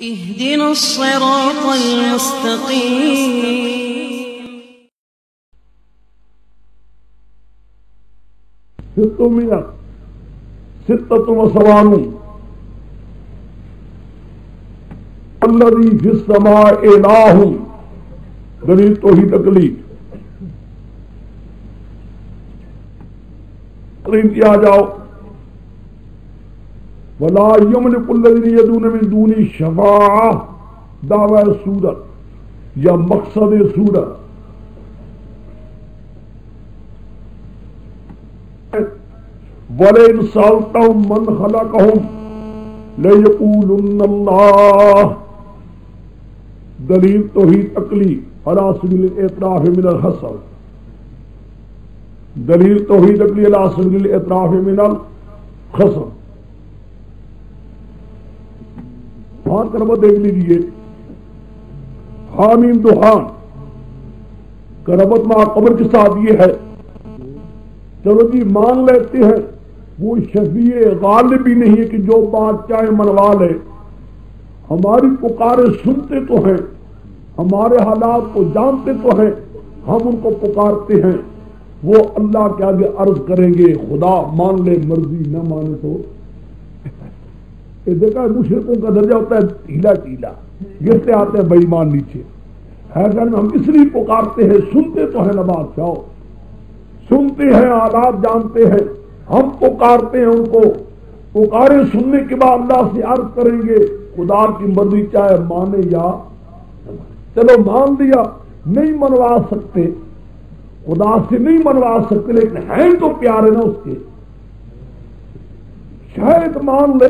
اهدنا الصراط المستقيم. ستة وسبعون الذي في السماء إله دلیل توحید عقلی آ جاؤ ولا يملك الذين يدعون من دونه شفاعة دعوی سورت یا مقصد سورت وَلَئِنْ سَأَلْتَهُمْ مَنْ خَلَقَهُمْ لَيَقُولُنَّ اللَّهُ دلیل توحید عقلی علی سبیل الاعتراف من الحصر دلیل توحید عقلی علی سبیل الاعتراف من الخصر. بات کربت دیکھ لیجیے حامیم دخان کربت مع قبر کے ساتھ یہ ہے. چلو جی مان لیتے ہیں وہ شفیع غالب بھی نہیں ہے کہ جو بات چاہے منوا لے. ہماری پکارے سنتے تو ہیں, ہمارے حالات کو جانتے تو ہیں, ہم ان کو پکارتے ہیں, وہ اللہ کے آگے عرض کریں گے خدا مان لے مرضی نہ مانے تو. یہ دیکھا مشرکوں کا درجہ ہوتا ہے ٹھیلا ٹھیلا, گرتے آتے ہیں بے ایمان نیچے. ہم اس لیے پکارتے ہیں, سنتے تو ہیں نہ بادشاہ, سنتے ہیں حالات جانتے ہیں, ہم پکارتے ہیں ان کو. پکارے سننے کے بعد اللہ سے عرض کریں گے خدا کی مرضی چاہے مانے یا چلو مان لیا. نہیں منوا سکتے, خدا سے نہیں منوا سکتے, لیکن ہیں تو پیارے نا اس کے, شاید مان لے,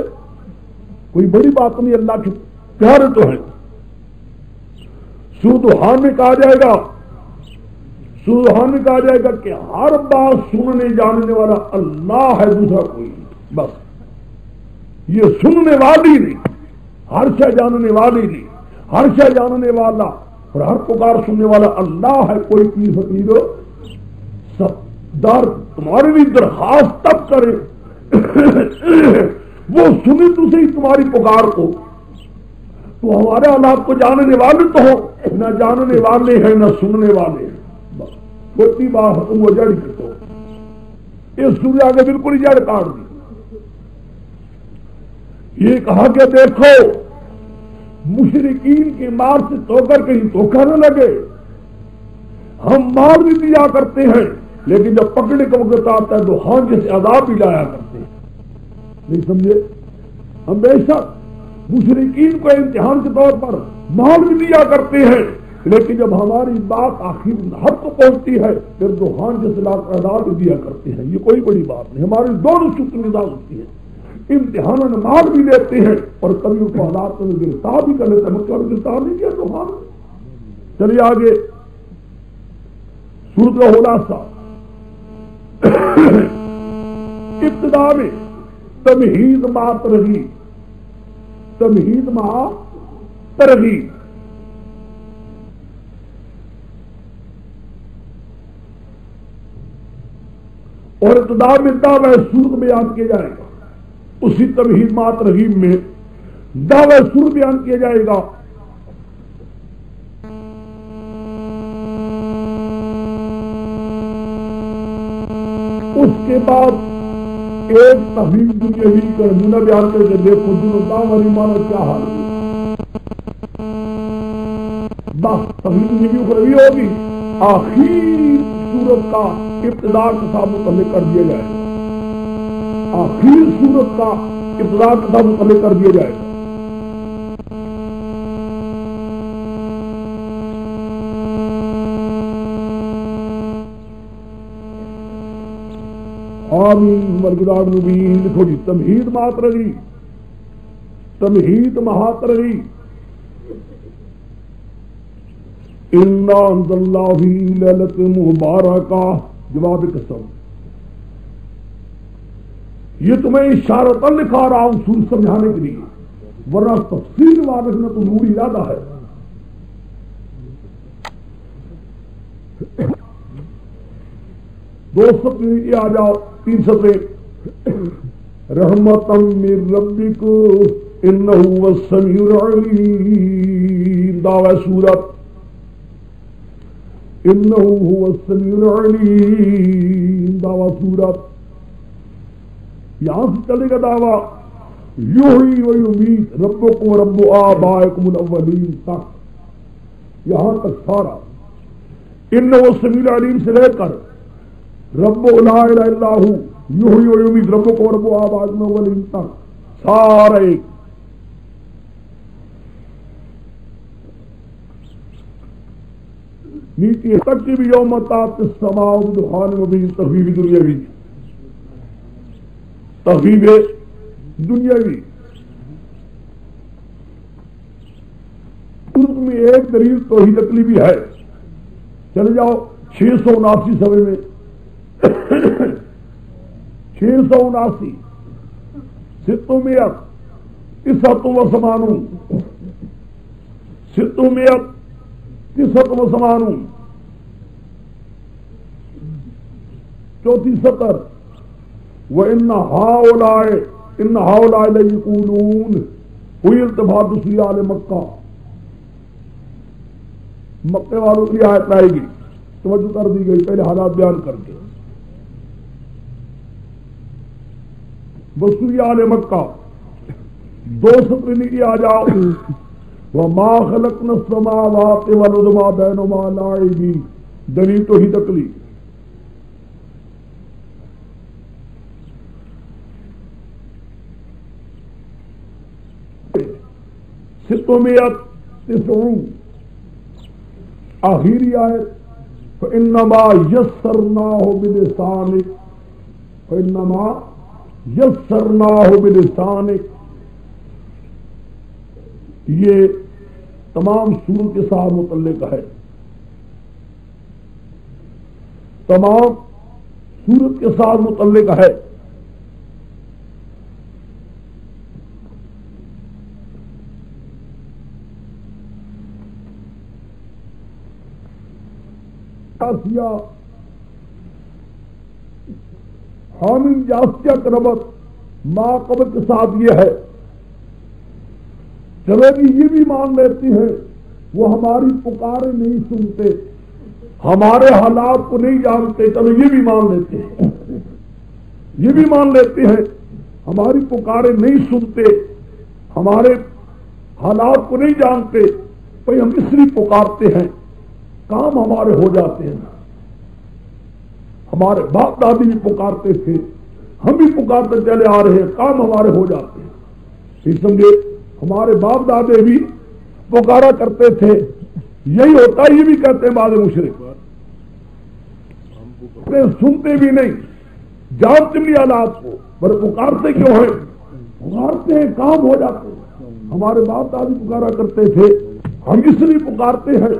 کوئی بڑی بات نہیں, اللہ کے پیارے تو ہیں. سودحان میں کہا جائے گا, سودحان میں کہا جائے گا کہ ہر بات سننے جاننے والا اللہ ہے, دوسرا کوئی نہیں. بس یہ سننے والی نہیں, ہر شے جاننے والی نہیں, ہر شے جاننے والا اور ہر پکار سننے والا اللہ ہے. کوئی پیر فقیر سب در تمہارے لیے درخواست تب کرے وہ سنے تو صحیح تمہاری پکار کو, تو ہمارے حالات کو جاننے والے تو ہو, نہ جاننے والے ہیں نہ سننے والے ہیں. بس کوئی بات وہ جڑ کرتے ہو. اس سورج آگے بالکل ہی جڑ کاٹ دی. یہ کہا کہ دیکھو مشرکین کی مار سے تو کر کہیں دھوکہ نہ لگے. ہم مار بھی دیا کرتے ہیں, لیکن جب پکڑنے کا وقت آتا ہے تو ہاں جیسے عذاب بھی لایا کرتے ہیں. نہیں سمجھے, ہم بے شک مشرکین کو امتحان کے طور پر مال بھی دیا کرتے ہیں, لیکن جب ہماری بات آخر حد کو پہنچتی ہے پھر تو ہاں جیسے عذاب بھی دیا کرتے ہیں. یہ کوئی بڑی بات نہیں, ہماری دونوں شکر نظام ہوتی ہے. امتحان مال بھی دیتے ہیں اور کبھی ان کو حالات میں گرفتار بھی کر لیتے ہیں. مکہ میں گرفتار نہیں کیا تو ہاں. چلیے آگے سورۃ کا خلاصہ. ابتدا میں تمہید مع ترغیب, تمہید مع ترغیب. اور ابتدا میں دعوی سورت بیان کیا جائے گا, اسی تمہید مع ترغیب میں دعوی سورت بیان کیا جائے گا. اس کے بعد ایک تحریر دنیاوی کا نمونہ بیان کر کے دیکھو دنوں دعوی ایمان کیا حال ہے. بس تحریر دنیاوی اخروی ہوگی, آخر سورت کا ابتدا کا ساتھ متعلق کر دیا جائے گا. آخر سورت کا ابتدا کا ساتھ متعلق کر دیا جائے گا. آمین مرگدار مبین. لکھو جی تمہید مع ترغیب, تمہید مع ترغیب. اِنَّا أَنزَلْنَاهُ فِي لَيْلَةٍ مُبَارَكَةٍ جواب قسم. یہ تمہیں اشارتاً لکھا رہا ہوں سورج سمجھانے کے لیے, ورنہ تفصیل واضح نہ تو نور ارادہ ہے. دو سطر یہ آ جاؤ, 3 سطر. رحمتاً من ربک انہ هو السمیع العلیم دعوی سورت انہ هو السمیع العلیم دعوی سورت. یہاں سے چلے گا دعویٰ یحیی و یمیت ربکم و رب آبائکم الاولین تک. یہاں تک سارا انہ السمیع العلیم سے لے کر رب لا الہ الا ہو یحیی و یمیت ربکم و رب آبائکم الاولین تک سارے نیتی تک کی بھی یوم تات السماء بدخان مبین تخفیف دنیاوی تخفیف دنیاوی. اردو میں ایک دلیل توحید عقلی بھی ہے. چلے جاؤ 679 صفحے میں 679 600 89 689 چوتھی سطر وَإِنَّ هَؤُلَاءِ لَيَقُولُونَ ہوئی التفات دوسری آل مکہ. مکے والوں کی آیت آئے گی توجہ کر دی گئی پہلے حالات بیان کر کے. دوسری آل مکہ 2 سطر نیچے آ جاؤ وَمَا خَلَقْنَا السَّمَاوَاتِ وَالْأَرْضَ وَمَا بَيْنَهُمَا لَاعِبِينَ. دلیل توحید عقلی. ستومیت تسعون آخری آیت فَإِنَّمَا يَسَّرْنَاهُ بِلِسَانِكَ فَإِنَّمَا يَسَّرْنَاهُ بِلِسَانِكَ. یہ تمام سورت کے ساتھ متعلق ہے. تمام سورت کے ساتھ متعلق ہے. حامل جاسیہ کربت ماں قبر کے ساتھ یہ ہے. چلو جی یہ بھی مان لیتی ہیں وہ ہماری پکاریں نہیں سنتے ہمارے حالات کو نہیں جانتے. چلو یہ بھی مان لیتے ہیں یہ بھی مان لیتے ہیں ہماری پکاریں نہیں سنتے ہمارے حالات کو نہیں جانتے. بھائی ہم اس لیے پکارتے ہیں کام ہمارے ہو جاتے ہیں. ہمارے باپ دادی بھی پکارتے تھے ہم بھی پکارتے چلے آ رہے ہیں کام ہمارے ہو جاتے ہیں. ٹھیک سمجھے ہمارے باپ دادے بھی پکارا کرتے تھے. یہی ہوتا ہے. یہ بھی کہتے ہیں بعض مشرک سنتے بھی نہیں جانتے بھی حالات کو پر پکارتے کیوں ہیں. پکارتے ہیں کام ہو جاتے ہیں. ہمارے باپ دادی پکارا کرتے تھے ہم اس لیے پکارتے ہیں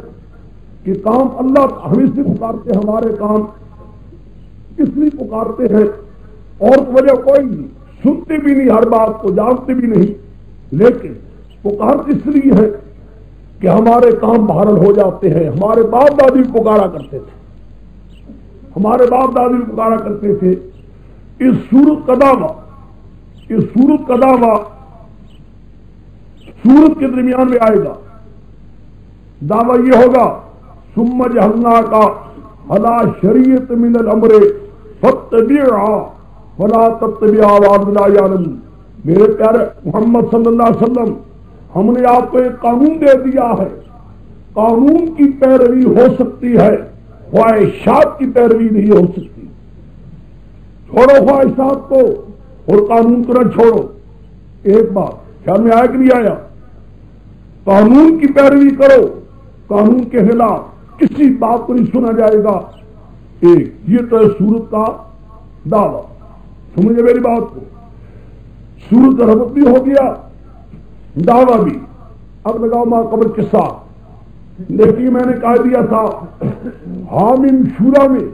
کہ کام اللہ ہم اس لیے پکارتے ہیں ہمارے کام اس لیے پکارتے ہیں اور وجہ کوئی نہیں. سنتے بھی نہیں ہر بات کو جانتے بھی نہیں لیکن پکارتے اس لیے ہے کہ ہمارے کام بہرحال ہو جاتے ہیں. ہمارے باپ دادی پکارا کرتے تھے ہمارے باپ دادی پکارا کرتے تھے. اس صورت کا دعویٰ سورت کے درمیان میں آئے گا. دعویٰ یہ ہوگا ثم جعلناک علی شریعۃ من الامر فاتبعها ولا تتبع اهواء الذین لا یعلمون. میرے پیارے محمد صلی اللہ علیہ وسلم ہم نے آپ کو ایک قانون دے دیا ہے. قانون کی پیروی ہو سکتی ہے خواہشات کی پیروی نہیں ہو سکتی. چھوڑو خواہشات کو اور قانون کو نہ چھوڑو. ایک بات خیال میں آیا کہ نہیں آیا. قانون کی پیروی کرو قانون کے خلاف کسی بات کو نہیں سنا جائے گا. ایک یہ تو ہے سورت کا دعویٰ. سمجھے میری بات کو. سورت کا ربط بھی ہو گیا دعویٰ بھی. اب لگاؤ ماں قبر کے ساتھ. لیکن میں نے کہہ دیا تھا حامیم شورا میں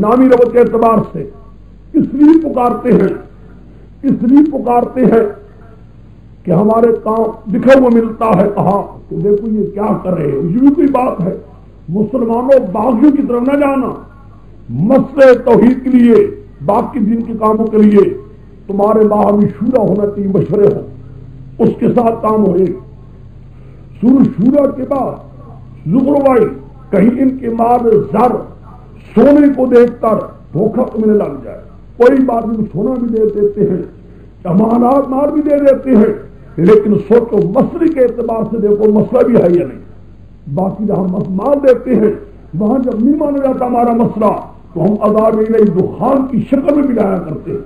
نامی ربط کے اعتبار سے اس لیے پکارتے ہیں کہ ہمارے کام دکھا ہوا ملتا ہے. کہا کہ دیکھو یہ کیا کر رہے ہیں. یہ بھی کوئی بات ہے. مسلمانوں باغیوں کی طرف نہ جانا. مسئلہ توحید کے لیے باقی دین کے کاموں کے لیے تمہارے باہمی شورا ہونا چاہیے مشورے ہو. اس کے ساتھ کام ہوئے. سورہ شورا کے بعد زخرفائی کہیں ان کے مال زر سونے کو دیکھ کر دھوکہ تمہیں لگ جائے. کوئی بات نہیں, سونا بھی دے دیتے ہیں, امانات مار بھی دے دیتے ہیں, لیکن سوچو مسئلے کے اعتبار سے دیکھو مسئلہ بھی ہے یا نہیں. باقی جہاں مال دیتے ہیں وہاں جب نہیں مانا جاتا ہمارا مسئلہ تو ہم عذاب الہی دخان کی شکل میں بھی لایا کرتے ہیں,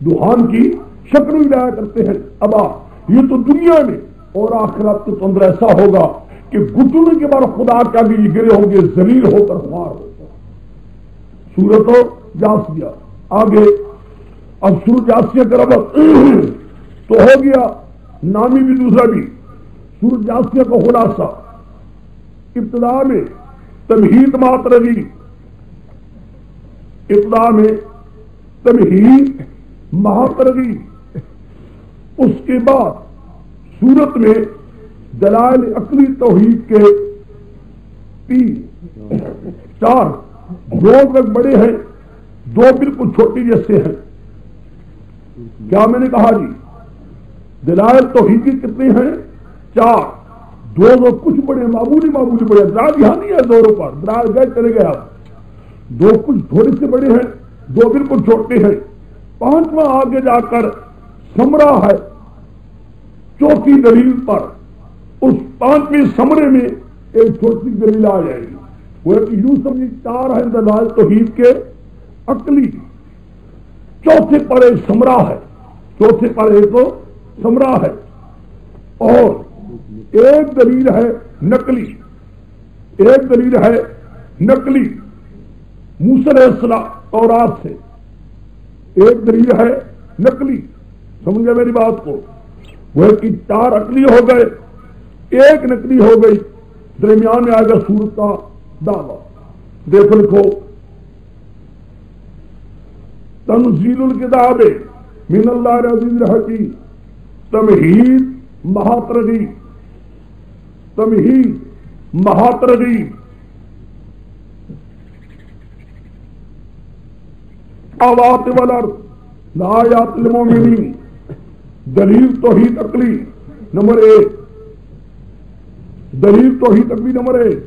دخان کی شکل میں لایا کرتے ہیں. اب یہ تو دنیا میں, اور آخرت کے اندر ایسا ہوگا کہ گھٹنے کے بعد خدا کے آگے یہ گرے ہوں گے ذلیل ہو کر خوار ہو کر. سورۃ جاسیہ آگے. اب سورۃ جاسیہ کا ربط تو ہو گیا نامی بھی دوسرا بھی. سورۃ جاسیہ کا خلاصہ ابتدا میں تمہید ماترگی, ابتدا میں تمہید ماترگی, اس کے بعد سورت میں دلائل عقلی توحید کے 3 4 2 بڑے ہیں, 2 بالکل چھوٹی جیسے ہیں. کیا میں نے کہا جی؟ دلائل توحید کے کتنے ہیں؟ 4. 2 کچھ بڑے معمولی بڑے, دراز یہاں نہیں ہے زوروں پر, دراز گئے چلے گئے. آپ 2 کچھ تھوڑے سے بڑے ہیں, 2 بالکل چھوٹے ہیں. 5واں آگے جا کر سمرا ہے چوتھی دلیل پر. اس 5ویں سمرے میں ایک چھوٹی دلیل آ جائے گی. وہ یوں سمجھے 4 ہیں دلائل توحید کے عقلی, چوتھے پر ایک سمرا ہے, چوتھے پر ایک سمرا ہے, اور ایک دلیل ہے نقلی, ایک دلیل ہے نقلی موسیٰ علیہ السلام تورات سے, ایک دلیل ہے نقلی. سمجھ گئے میری بات کو؟ وہ کہ 4 عقلی ہو گئے, ایک نقلی ہو گئی. درمیان میں آئے گا سورت کا دعویٰ. دیکھو لکھو تنزیل الکتاب من اللہ العزیز الحکیم. تمہید مہاترگی, تمہید مہاترگی. آوات والارض لآیات للمؤمنین. دلیل توحید عقلی نمبر 1, دلیل توحید عقلی نمبر 1.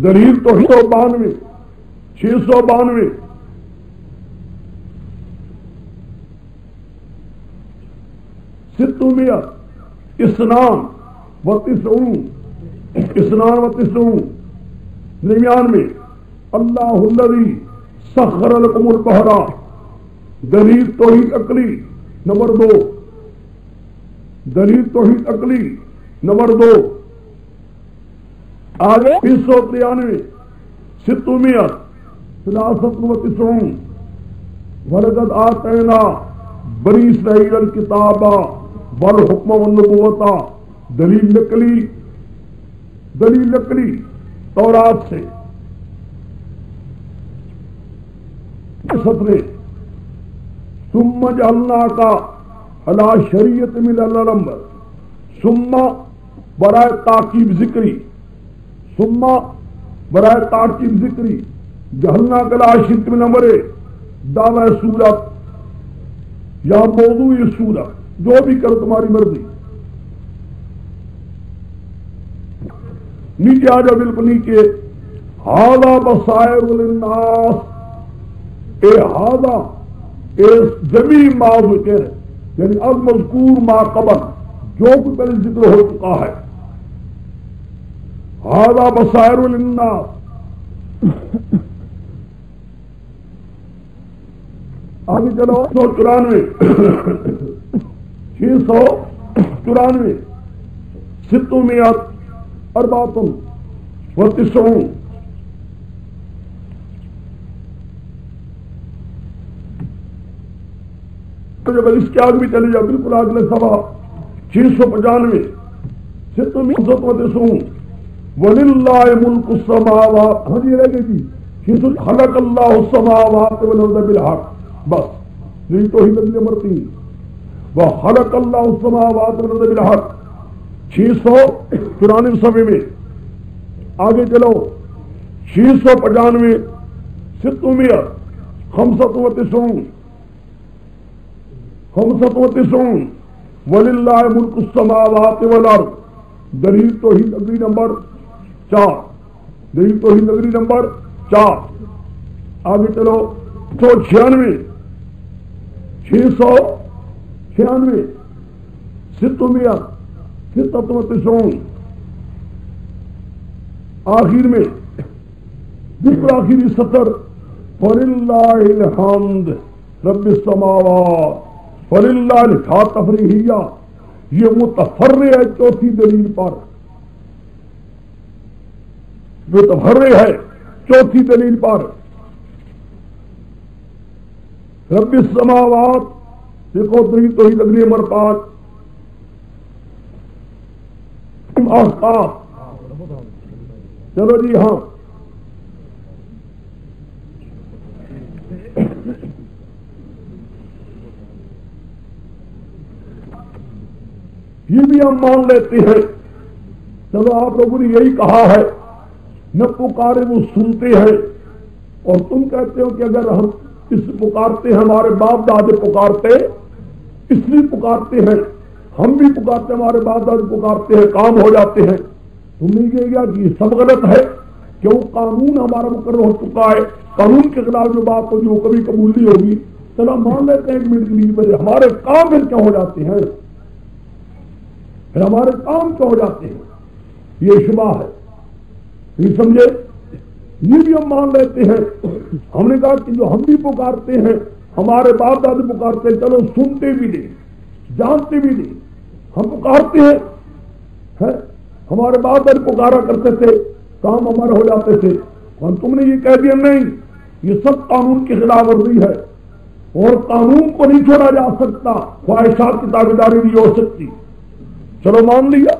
دلیل توحید 692 692 600 اسنان و تسعون درمیان میں اللہ الذی سخر لکم البحر. دلیل توحید عقلی نمبر 2, دلیل توحید عقلی نمبر 2. آگے 393 693 ولقد آتینا بنی اسرائیل الکتاب والحکم والنبوۃ. دلیل نقلی, دلیل نقلی تورات سے. 17 ثم جعلناک علی شریعۃ من الامر. ثم برائے تاکید ذکری, ثم برائے تاکید ذکری. جعلناک علی شریعۃ من الامر دعوی سورت یا موضوع سورت, جو بھی کرو تمہاری مرضی. نیچے آ جاؤ بالکل نیچے. ھذا بصائر للناس. اے ھذا اے جمیع ما ذکر, یعنی از مذکور ما قبل, جو کچھ پہلے ذکر ہو چکا ہے. ھذا بصائر للناس. آگے چلو 694 694 اربعۃ و تسعون. جب اس کے آگے بھی چلے جاؤ بالکل اگلے سوا 695 693 وللہ ملک السماوات. ہاں جی رہ گئی جی. خلق اللہ السماوات والارض بالحق. بس یہی توحید نمبر 3. وخلق اللہ السماوات والارض بالحق. 694 صفحے میں آگے چلو 695 600 95 وَلِلَّهِ مُلْكُ السَّمَاوَاتِ وَالْأَرْضِ دلیل توحید نگری نمبر 4 دلیل توحید نگری نمبر 4 آگے چلو 696 696 آخر میں بالکل آخری سطر فَلِلَّهِ الْحَمْدُ رَبِّ السَّمَاوَاتِ فَلِلَّهِ لکھا تفریحیہ یہ متفرع ہے چوتھی دلیل پر متفرع ہے چوتھی دلیل پر رب السماوات دیکھو دلیل توحید نگری نمبر 5 آفتاب چلو جی ہاں یہ بھی ہم مان لیتے ہیں چلو آپ لوگوں نے یہی کہا ہے نہ پکارے وہ سنتے ہیں اور تم کہتے ہو کہ اگر ہم اس پکارتے ہیں ہمارے باپ دادے پکارتے اس لیے پکارتے ہیں ہم بھی پکارتے ہمارے باپ دادے پکارتے ہیں کام ہو جاتے ہیں تم نہیں کہے گا کہ یہ سب غلط ہے کہ وہ قانون ہمارا مقرر ہو چکا ہے قانون کے خلاف جو بات ہوگی وہ کبھی قبول نہیں ہوگی چلو مان لیتے ہیں 1 منٹ کے لیے ہمارے کام پھر کیا ہو جاتے ہیں پھر ہمارے کام کیا ہو جاتے ہیں یہ شبہ ہے نہیں سمجھے یہ بھی ہم مان لیتے ہیں ہم نے کہا کہ جو ہم بھی پکارتے ہیں ہمارے باپ دادے پکارتے ہیں چلو سنتے بھی نہیں جانتے بھی نہیں ہم پکارتے ہیں ہمارے باپ دادے پکارا کرتے تھے کام ہمارے ہو جاتے تھے اور تم نے یہ کہہ دیا نہیں یہ سب قانون کی خلاف ورزی ہے اور قانون کو نہیں چھوڑا جا سکتا خواہشات کی تابعداری نہیں ہو سکتی چلو مان لیا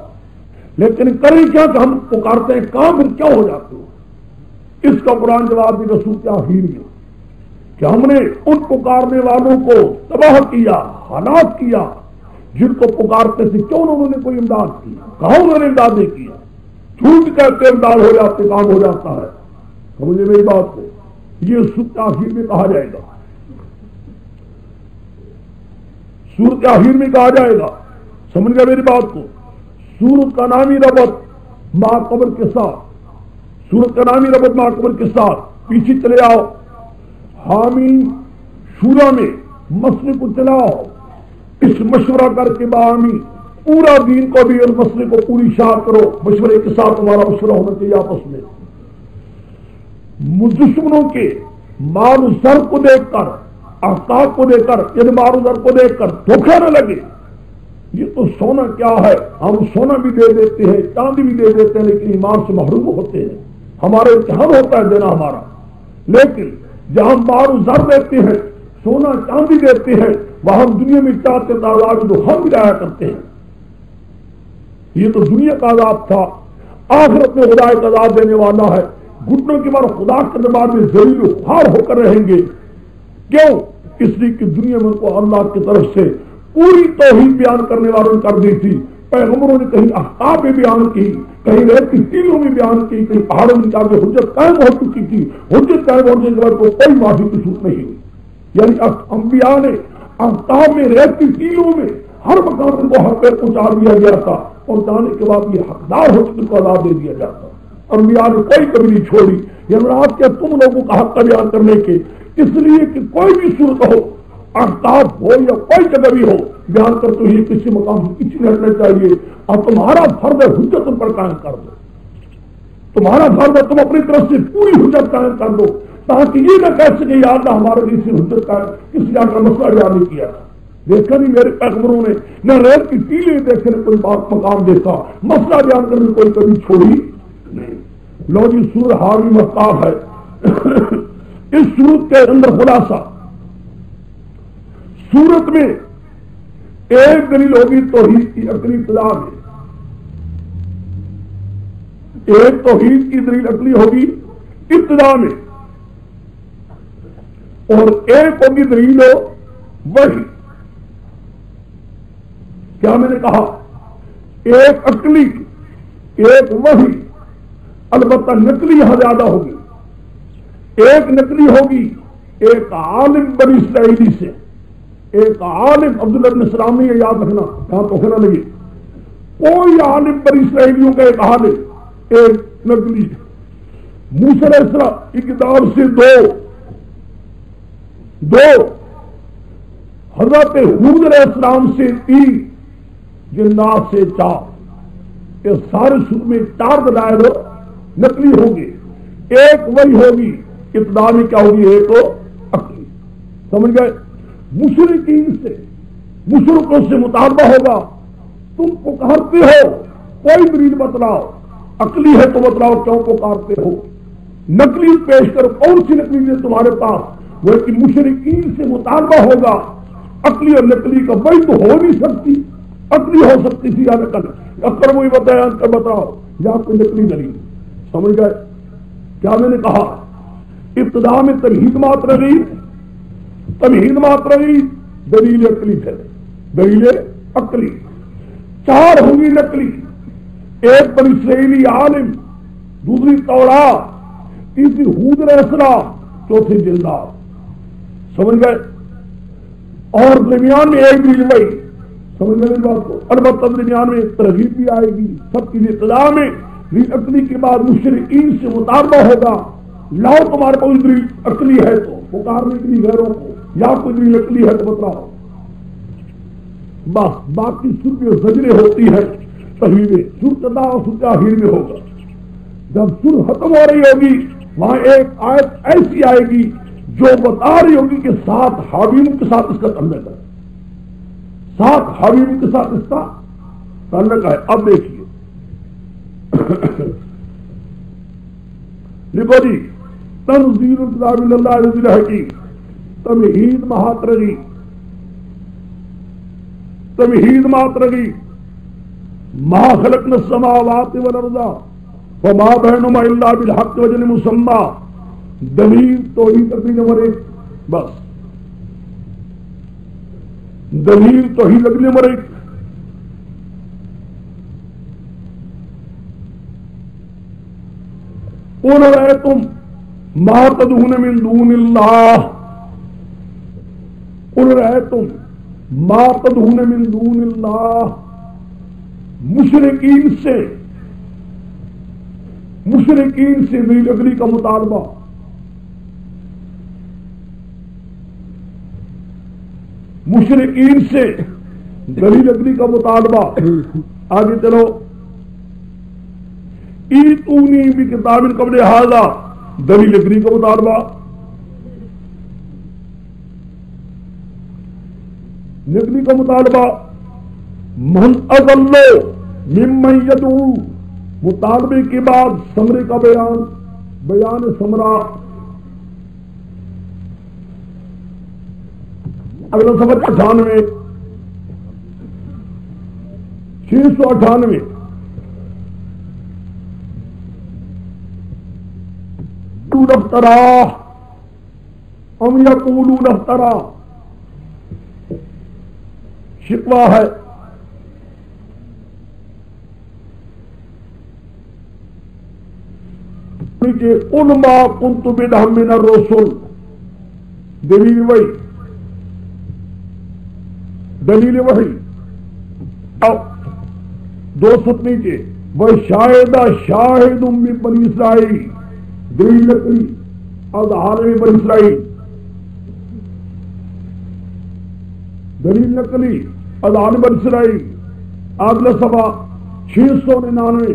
لیکن کریں کیا کہ ہم پکارتے ہیں کام پھر کیا ہو جاتے ہو اس کا قرآن جواب دی رسول کے آخر میں کہ ہم نے ان پکارنے والوں کو تباہ کیا ہلاک کیا جن کو پکارتے تھے کیوں انہوں نے کوئی امداد کی کہاں انہوں نے امداد نہیں کیا جھوٹ کہتے امداد ہو جاتے کام ہو جاتا ہے مجھے میری بات کو یہ سورت آخر میں کہا جائے گا سورت آخر میں کہا جائے گا سمجھ گیا میری بات کو سورت کا نامی ربط ماں قبر کے ساتھ سورت کا نامی ربط ماں قبر کے ساتھ پیچھے چلے آؤ حامی شورا میں مسئلے کو چلاؤ اس مشورہ کر کے باہمی پورا دین کو بھی اور مسئلے کو پوری شاعر کرو مشورے کے ساتھ تمہارا مشورہ ہونا چاہیے آپس میں دشمنوں کے مال و زر کو دیکھ کر احقاق کو دیکھ کر یعنی مال و زر کو دیکھ کر دھوکہ نہ لگے یہ تو سونا کیا ہے ہم سونا بھی دے دیتے ہیں چاندی بھی دے دیتے ہیں لیکن ایمان سے محروم ہوتے ہیں ہمارا امتحان ہوتا ہے دینا ہمارا لیکن جہاں مال و زر دیتے ہیں سونا چاندی دیتے ہیں وہاں ہم دنیا میں چاہتے تعداد جو ہم ملایا کرتے ہیں یہ تو دنیا کا عذاب تھا آخرت میں خدا کا عذاب دینے والا ہے گھٹنوں کے بعد خدا کے دربار میں ذلیل و خوار ہو کر رہیں گے کیوں اس لیے کہ دنیا میں ان کو اللہ کی طرف سے پوری توحید بیان کرنے والوں نے کر دی تھی پیغمبروں نے کہیں احکام میں بیان کی کہیں ریت کی ٹیلوں میں بیان کی کہیں پہاڑوں میں جا کے حجت قائم ہو چکی تھی حجت قائم ہونے کے بعد کوئی معافی کی ضرورت نہیں ہوئی یعنی انبیاء نے احکام میں ریت کی ٹیلوں میں ہر مقام ان کو حق پہ پہنچا دیا گیا تھا اور جانے کے بعد یہ حقدار ہو چکے کو عذاب دے دیا جاتا انبیاء نے کوئی کمی نہیں چھوڑی یعنی آپ کے تم لوگوں کا حق کا بیان کرنے کے اس لیے کہ کوئی بھی صورت ہو احتاب ہو یا کوئی جگہ بھی ہو بیان کر تو یہ کسی مقام سے پیچھے نہیں ہٹنا چاہیے اور تمہارا فرض ہے حجت ان پر قائم کر دو تمہارا فرض ہے تم اپنی طرف سے پوری حجت قائم کر دو تاکہ یہ نہ کہہ سکے یا اللہ ہمارے لیے سے حجت قائم کسی جان کا مسئلہ بیان نہیں کیا تھا دیکھا نہیں میرے پیغمبروں نے نہ ریت کی ٹیلے دیکھنے کوئی بات مقام دیکھا مسئلہ بیان کرنے کوئی کبھی چھوڑی نہیں لو جی سور حاوی مفتاح ہے اس سورت کے اندر خلاصہ سورت میں ایک دلیل ہوگی توحید کی عقلی ابتدا میں ایک توحید کی دلیل عقلی ہوگی ابتدا میں اور ایک ہوگی دلیل وحی کیا میں نے کہا ایک عقلی ایک وحی البتہ نقلی یہاں زیادہ ہوگی ایک نقلی ہوگی ایک عالم بنی اسرائیلی سے، ایک عالم عبداللہ بن سلام نہیں ہے، یاد رکھنا کہاں تو نہ لگے، کوئی عالم بنی اسرائیلیوں کا ایک عالم، ایک نقلی موسیٰ علیہ السلام کی کتاب سے دو حضرت ہود علیہ السلام سے 3 جنات سے 4، یہ سارے سر میں 4 دلائل نقلی ہوں گے، ایک وہی ہوگی ابتدا میں کیا ہوگی، ایک عقلی، سمجھ گئے؟ مشرکین سے، مشرکوں سے مطالبہ ہوگا، تم پکارتے ہو کوئی دلیل بتلاؤ، عقلی ہے تو بتلاؤ کیوں پکارتے ہو، نقلی پیش کرو، کون سی نقلی ہے تمہارے پاس؟ وہ کہ مشرکین سے مطالبہ ہوگا، عقلی اور نقلی کا وہی تو ہو نہیں سکتی، عقلی ہو سکتی تھی یا نقل، اکر وہی بتایا کر بتاؤ یا کوئی نقلی دلیل، سمجھ گئے؟ کیا میں نے کہا ابتدا میں تمہید رہی دلیل عقلی ہے، دلیل عقلی 4 ہوں گی نقلی، ایک بنی اسرائیلی عالم، دوسری تورات، تیسری ہود علیہ السلام، چوتھی جلدات، سمجھ گئے؟ اور درمیان میں ایک دلیل وہی، سمجھ گئے بات کو؟ البتہ درمیان میں ترغیب بھی آئے گی، سب کی ابتدا میں عقلی کے بعد مشرکین سے مطالبہ ہوگا، لاؤ تمہارے کوئی دلیل عقلی ہے تو پکارنے کے لیے غیروں کو، یا کوئی دلیل عقلی ہے تو بتلاؤ، بس باقی سر میں زجریں ہوتی ہے، تحویلیں سر تدا اور سر تاخیر میں ہوگا، جب سر ختم ہو رہی ہوگی وہاں ایک آیت ایسی آئے گی جو بتا رہی ہوگی کہ 7 حاویوں کے ساتھ اس کا تعلق ہے، 7 حاویوں کے ساتھ اس کا تعلق ہے۔ اب دیکھیے لکھو جی، تنزیل کتاب اللہ العزیز الحکیم، تمہید مہاترگی، تمہید ماترگی، ما خلقنا السماوات والارض وما بینہما الا بالحق واجل مسمى، دلیل توحید تقریر نمبر 1، بس دلیل توحید تقریر نمبر 1، قل رأيتم ما تدعون من دون اللہ، قل رأيتم ما تدعون من دون اللہ، مشرکین سے دلیل عقلی کا مطالبہ، مشرکین سے دلیل عقلی کا مطالبہ، آگے چلو، ایتونی بکتاب قبل ھذا، دلیل عقلی کا مطالبہ، نقلی کا مطالبہ، من اضل ممن یدعو، مطالبے کے بعد ثمرے کا بیان ثمرہ، اگلا سفر 98 698، افترا ام یقولون افترا، شکوہ ہے، قل ما كنت بدعا من الرسل، دلیل وحی، دلیل وحی، 2 نیچے، شاہد من بنی اسرائیل، دلیل نقلی، اظہار میں بنی اسرائیل، دلیل نقلی، اظہار بنی اسرائیل، اگلا صفحہ 699،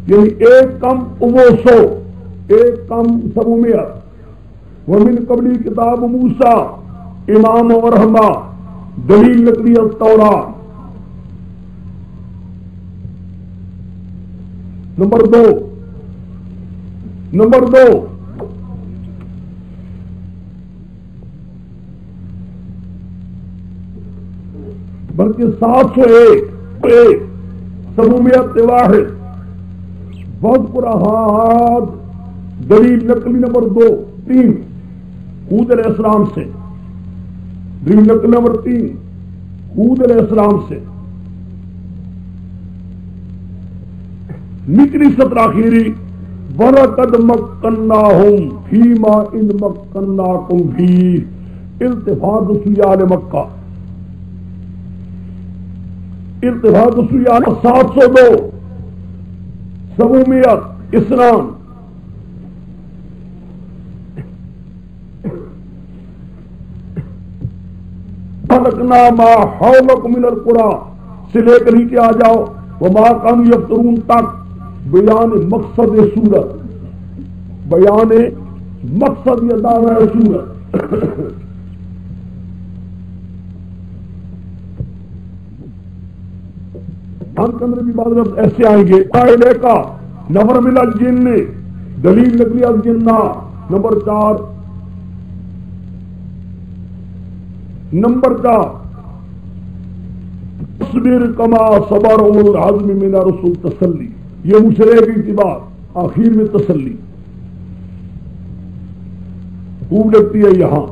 یعنی ایک کم 900، ایک کم 700، ومن قبلی کتاب موسیٰ امام و رحمہ، دلیل نقلی التوراۃ، نمبر 2، بلکہ 701 700 واحد، واذکر احاد، دلیل نقلی نمبر 3 ہود علیہ السلام سے، دلیل نقلی نمبر 3 ہود علیہ السلام سے، نچلی سطر آخری وَلَقَدْ مَكَّنَّاهُمْ فِيمَا إِنْ مَكَّنَّاكُمْ فِيهِ التفات سیال مکہ، التفات سیال 702 سمومیت اسلام، خلقنا ما حولکم من القرى سے لے کر نیچے آ جاؤ وما كانوا یفترون تک، بیان مقصد سورت، بیان مقصد یہ دعوی سورت۔ ہم کے اندر بھی بعض لفظ ایسے آئیں گے، قائلے کا نفر من الجن، دلیل نقلی الجنہ، نمبر 4 اصبر کما صبر اولو العزم من الرسل تسلی، یہ مشرے کی اتباع آخر میں تسلی خوب لگتی ہے یہاں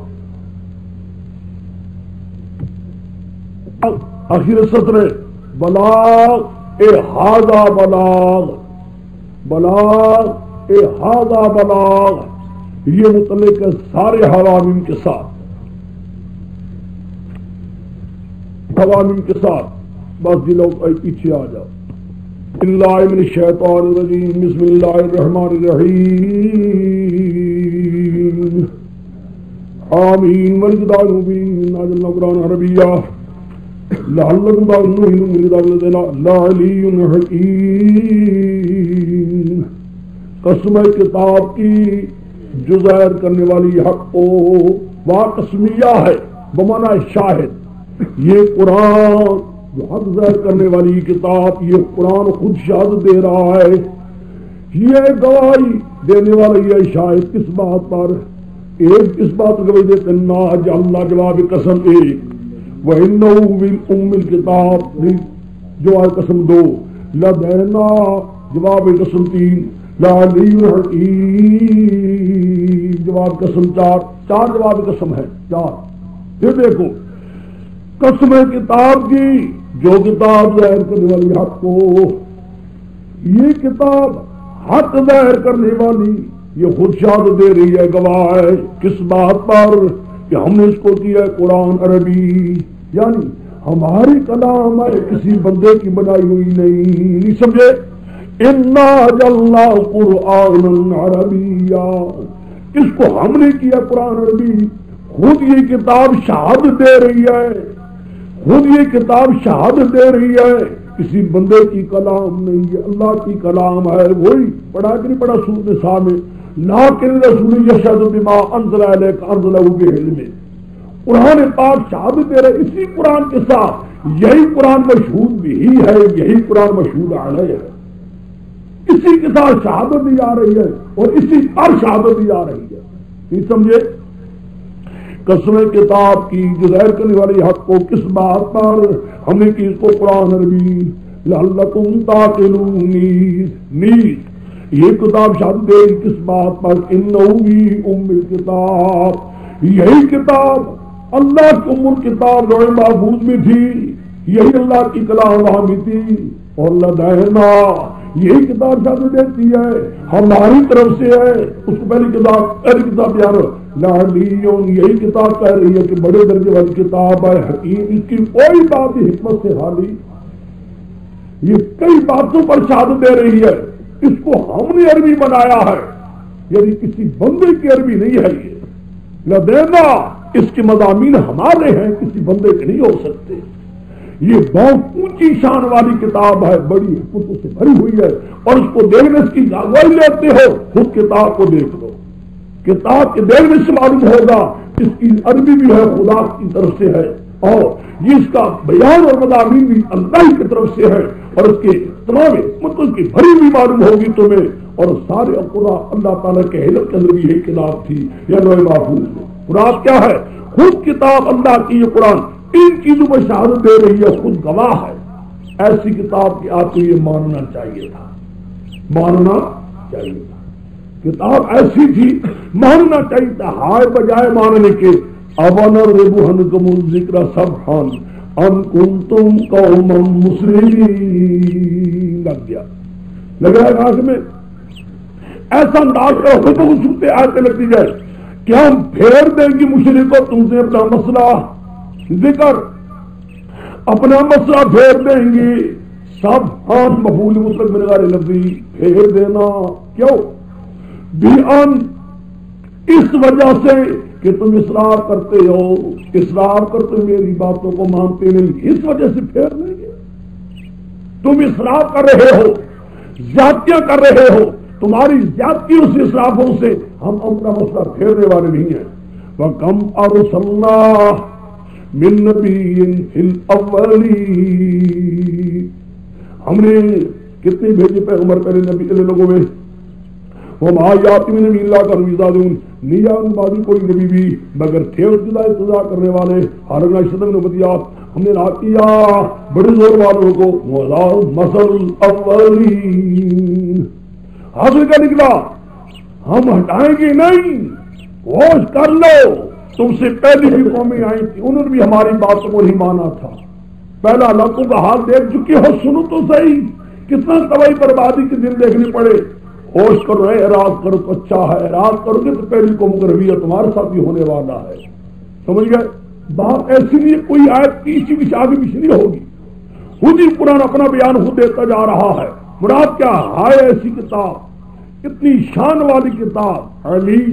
آخر سطر بلاغ اے ہاذا بلاغ، بلاغ اے ہاذا بلاغ، یہ متعلق ہے سارے حوامیم کے ساتھ، حوامیم کے ساتھ۔ بس جی لوگ پیچھے آ جاؤ۔ اللہ من الشیطان الرجیم، بسم اللہ الرحمن الرحیم، آمین والکتاب المبین، نازلنا قرآن عربیہ لعلکم تعقلون، من کتاب اللہ علی حکیم۔ قسم کتاب کی جو ظاہر کرنے والی حق کو وہ قسمیہ ہے بمعنی شاہد، یہ قرآن جو حق ظاہر کرنے والی کتاب، یہ قرآن خود شہادت دے رہا ہے، یہ گواہی دینے والا یہ شاہد کس بات پر؟ ایک اس بات کو گواہی دیتے نا اللہ جواب قسم ایک، وَإِنَّهُ مِنْ الْكِتَابِ جو ہے قسم 2، لَدَيْنَا جواب قسم 3، لَعَلِيٌّ حَكِيمٌ جواب قسم 4، 4 جواب قسم ہے 4۔ پھر دیکھو قسم کتاب کی جو کتاب ظاہر کرنے والی حق کو، یہ کتاب حق ظاہر کرنے والی یہ خود شہادت دے رہی ہے، گواہ ہے کس بات پر کہ ہم نے اس کو کیا قرآن عربی، یعنی ہماری کلام ہے، کسی بندے کی بنائی ہوئی نہیں، سمجھے؟ انا جعلنا قرآنا عربیا، اس کو ہم نے کیا قرآن عربی، خود یہ کتاب شہادت دے رہی ہے، خود یہ کتاب شہادت دے رہی ہے، کسی بندے کی کلام نہیں ہے، اللہ کی کلام ہے۔ وہی پڑھا کہ نہیں پڑھا سورۃ نساء میں، لیکن رسول یشهد بما انزل الیک انزلہ بعلم، قرآن پاک شہادت دے رہے اسی قرآن کے ساتھ، یہی قرآن مشہود بھی ہے، یہی قرآن مشہود علیہ ہے، اسی کے ساتھ شہادت دی آ رہی ہے اور اسی پر شہادت دی آ رہی ہے، نہیں سمجھے؟ قسم کتاب کی جو ظاہر کرنے والی حق کو کس بات پر ہم نے کی اس کو قرآن عربی، لعلکم تعقلون، نیز یہ کتاب شہادت دے کس بات پر، انہ ام الکتاب، یہی کتاب اللہ کی ام الکتاب لوح محفوظ میں تھی، یہی اللہ کی کلام وہاں بھی تھی، اور لدینا یہی کتاب شہادت دیتی ہے ہماری طرف سے ہے، اس کو پہلی کتاب یار لعلیون، یہی کتاب کہہ رہی ہے کہ بڑے درجے والی کتاب ہے، حکیم، اس کی کوئی بات حکمت سے خالی، یہ کئی باتوں پر شہادت دے رہی ہے، اس کو ہم نے عربی بنایا ہے، یعنی کسی بندے کی عربی نہیں ہے، یہ لدینا اس کے مضامین ہمارے ہیں، کسی بندے کے نہیں ہو سکتے، یہ بہت اونچی شان والی کتاب ہے، بڑی حکمتوں سے بھری ہوئی ہے، اور اس کو دیکھنے اس کی گواہی لیتے ہو، خود کتاب کو دیکھ لو، کتاب کے دیکھنے سے معلوم ہوگا اس کی عربی بھی ہے، خدا کی طرف سے ہے، اور یہ اس کا بیان اور مضامین بھی اللہ کی طرف سے ہے، اور اس کے تمام مطلب کی بھری بھی معلوم ہوگی تمہیں، اور سارے خدا اللہ تعالیٰ کے علم کے اندر بھی یہی کتاب تھی، یا لوح محفوظ میں۔ مراد کیا ہے؟ خود کتاب اللہ کی، یہ قرآن ان چیزوں پر شہادت دے رہی ہے، خود گواہ ہے، ایسی کتاب کی آپ کو یہ ماننا چاہیے تھا، ماننا چاہیے تھا، کتاب ایسی تھی ماننا چاہیے تھا، ہائے بجائے ماننے کے اَوَنَضْرِبُ الذِّكْرَ صَفْحًا أَن كُنتُمْ قَوْمًا مُسْرِفِينَ، لگ گیا، لگا ہے آنکھ میں، ایسا انداز کا صورت آیتیں لگتی جائے کہ ہم پھیر دیں گی مشرکوں تم سے اپنا مسئلہ ذکر، اپنا مسئلہ پھیر دیں گی. سب ہم مفعول مطلق من غیر لفظی پھیر دینا. کیوں؟ بیان اس وجہ سے کہ تم اصرار کرتے ہو، اصرار کرتے میری باتوں کو مانتے نہیں، اس وجہ سے پھیر دیں گے. تم اصرار کر رہے ہو، زیادتیاں کر رہے ہو، تمہاری زیادتیوں سے اصرافوں سے ہم اپنا مسئلہ پھیرنے والے نہیں ہیں. وَكَمْ أَرْسَلْنَا مِن نَبِيٍّ فِي الْأَوَّلِينَ، ہم نے کتنے بھیجے پیغمبر پہلے نبی پہلے لوگوں میں. وَمَا يَأْتِي مِن نَبِيٍّ إِلَّا كَانُوا يُعَذِّبُونَ، نہیں آن بازی کوئی نبی بھی مگر تھے سزا کرنے والے. حالانکہ اشد نبویات ہم نے رات کیا بڑے زور والوں کو. مثل الاولین حاصل کا نکلا، ہم ہٹائیں گے نہیں، ہوش کر لو. تم سے پہلی بھی قومیں آئی تھی، انہوں نے بھی ہماری باتوں کو نہیں مانا تھا. پہلا علاقوں کا حال دیکھ چکے ہو، سنو تو صحیح کتنا تباہی بربادی کے دن دیکھنے پڑے. ہوش کرو، اعراض کرو تو اچھا ہے، اعراض کرو گے تو پہلی قوم کا رویہ تمہارے ساتھ بھی ہونے والا ہے. سمجھ گئے؟ بات ایسی نہیں، کوئی آیت پیچھے پیچھے آگے پیچھے نہیں ہوگی. خود ہی قرآن اپنا بیان خود دیتا جا رہا ہے. مراد کیا ہے؟ ایسی کتاب، اتنی شان والی کتاب، علی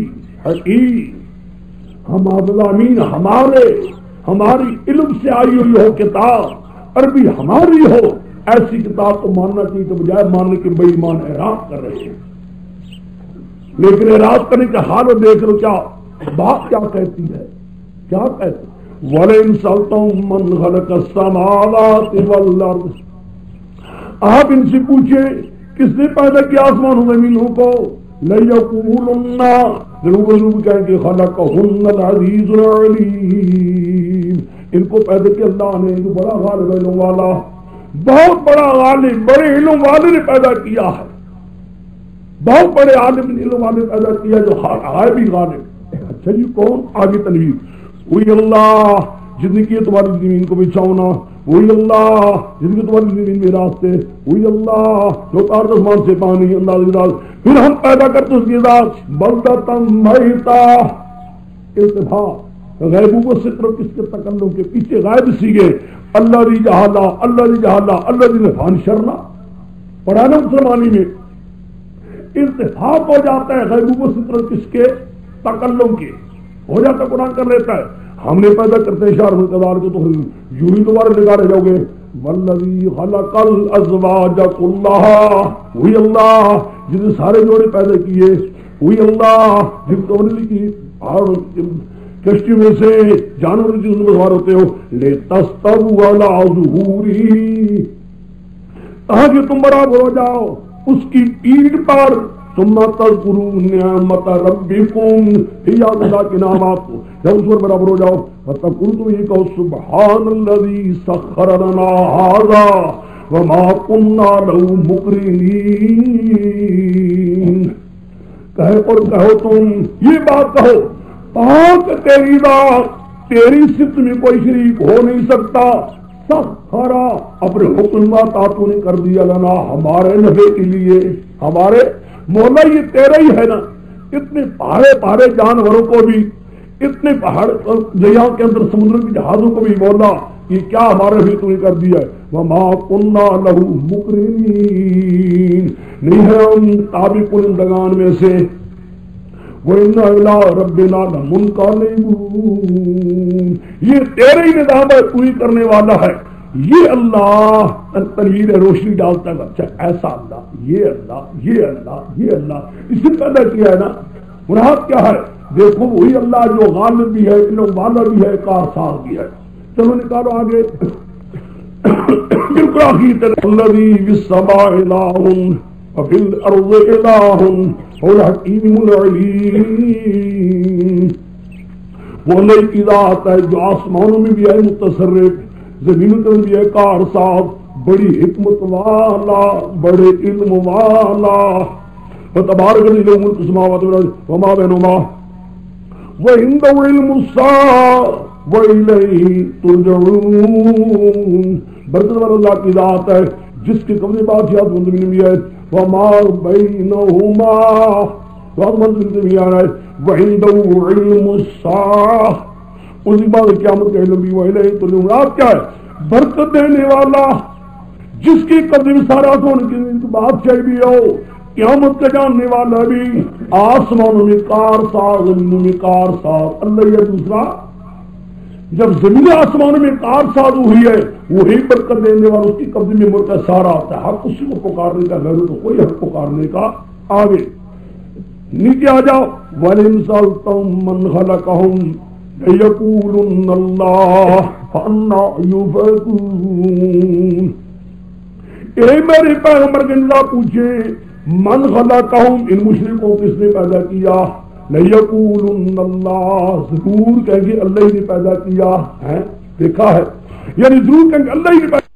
حکیم، ہم امین، ہماری علم سے آئی ہوئی ہو کتاب، عربی ہماری ہو، ایسی کتاب کو ماننا چاہیے تو بجائے ماننے کے بے ایمان اعراض کر رہے ہیں. لیکن اعراض کرنے کا حال دیکھ لو، کیا بات کیا کہتی ہے، کیا کہتی ہے؟ وَلَئِن سَأَلْتَهُم مَّنْ خَلَقَ السَّمَاوَاتِ وَالْأَرْضَ، آپ ان سے پوچھیں کس نے پیدا کیا آسمان و زمینوں کو، لَيَقُولُنَّ، ضرور کہیں کہ خَلَقَهُنَّ الْعَزِيزُ الْعَلِيمُ، ان کو پیدا کیا اللہ نے، جو بڑا غالب علم والا، بہت بڑا غالب، بڑے علم والے نے پیدا کیا ہے، بہت بڑے عالم علم والے پیدا کیا جو غائبی غالب. اچھا جی کون؟ آگے تنویر، وہی اللہ جس نے کیا تمہاری زمین کو بچھاؤنا، وہی اللہ جس نے تمہاری زمین میں راستے، وہی اللہ جو تار آسمان سے پانی انداز، پھر ہم پیدا کرتے اس کی ذات بلدۃ میتا. التفات غیبوں سے طرف کس کے تکلم کے پیچھے غائب سیگے، اللہ دی جہالہ، اللہ دی جہالہ، اللہ دی نفان شرنا. پڑھانا مسلمانی میں التفات ہو جاتا ہے غیبوں سے طرف کس کے تکلم کے، ہو جاتا قرآن کر لیتا ہے. ہم نے پیدا کرتے ہیں شہر مقدار کو تو یوں ہی دوبارہ نگارے جاؤ گے. والذی خلق الازواج کلھا، وہی اللہ جس نے سارے جوڑے پیدا کیے، وہی اللہ جس کو نے لکھی اور کشتی میں سے جانور جس میں سوار ہوتے ہو، لتستووا علی ظہورہ، تاکہ تم برابر ہو جاؤ اس کی پیٹھ پر. ثم تذکروا نعمت ربکم، یاد اللہ کے نامات کو جب اس پر برابر ہو جاؤ. فتقولوا، تم یہ کہو سبحان الذی سخر لنا ھذا وما كنا له مقرنین. کہو تم یہ بات کہو، پاک تیری ذات، تیری صفت میں کوئی شریک ہو نہیں سکتا. سخرا، اپنے حکم تو نے کر دیا لنا، ہمارے نفع کے لیے، ہمارے مولا یہ تیرا ہی ہے نا. اتنے پہاڑے جانوروں کو بھی، اتنے پہاڑ دریا کے اندر سمندر کی جہازوں کو بھی مولا یہ کیا ہمارے بھی تو نے کر دیا ہے. وما كنا له مقرنین، نہیں ہے ہم تابع کنندگان میں سے. وَإِنَّا إِلَىٰ رَبِّنَا لَمُنقَلِبُونَ، یہ تیرے ہی نظام ہے، تو ہی کرنے والا ہے. یہ اللہ تنویر روشنی ڈالتا ہے. اچھا ایسا اللہ، یہ اللہ، یہ اللہ، یہ اللہ اس نے پیدا کیا ہے نا. مراد کیا ہے؟ دیکھو وہی اللہ جو غالب بھی ہے، علم والا بھی ہے، کارساز بھی ہے. چلو نکالو آگے. بالکل آخر الذی فی السماء الہ وفی الارض الہ والحکیم العلیم، وہ اللہ کی ذات ہے جو آسمانوں میں بھی ہے متصرف، زمین پر بھی ہے کارساز، بڑی حکمت والا، بڑے علم والا. فتبارک الذی له ملک السماوات والارض وما بینہما وعنده علم الساعة وإلیہ ترجعون. برکت والا اللہ کی ذات ہے جس کے قبضے بادشاہت منتظم بھی ہے وما بینہما منتظم بھی آ رہا ہے وعنده علم الساعہ اس کے بعد قیامت کا علم بھی وإلیہ ترجعون مراد کیا ہے برکت دینے والا جس کے قبضے میں سارا ہونے کی بادشاہی بھی ہو قیامت کا جاننے والا بھی آسمانوں میں کار ساز زمینوں میں کار ساز اللہ یہ دوسرا جب زمین آسمانوں میں کار ساز ہوئی ہے وہی برکت دینے والا اس کی قبضے میں ملک سارا آتا ہے حق اسی کو پکارنے کا غیر تو کوئی حق پکارنے کا آگے نیچے آ جاؤ وَلِمْ سَأَلْتَهُمْ مَنْ خَلَقَهُمْ لَيَقُولُنَّ اللَّهُ فَأَنَّىٰ يُؤْفَكُونَ اے میرے پیغمبر کے اللہ پوچھے من خلقہم ان مشرکوں کس نے پیدا کیا لیقولن اللہ ضرور کہیں گے اللہ ہی نے پیدا کیا ہے دیکھا ہے یعنی ضرور کہیں گے اللہ ہی نے پیدا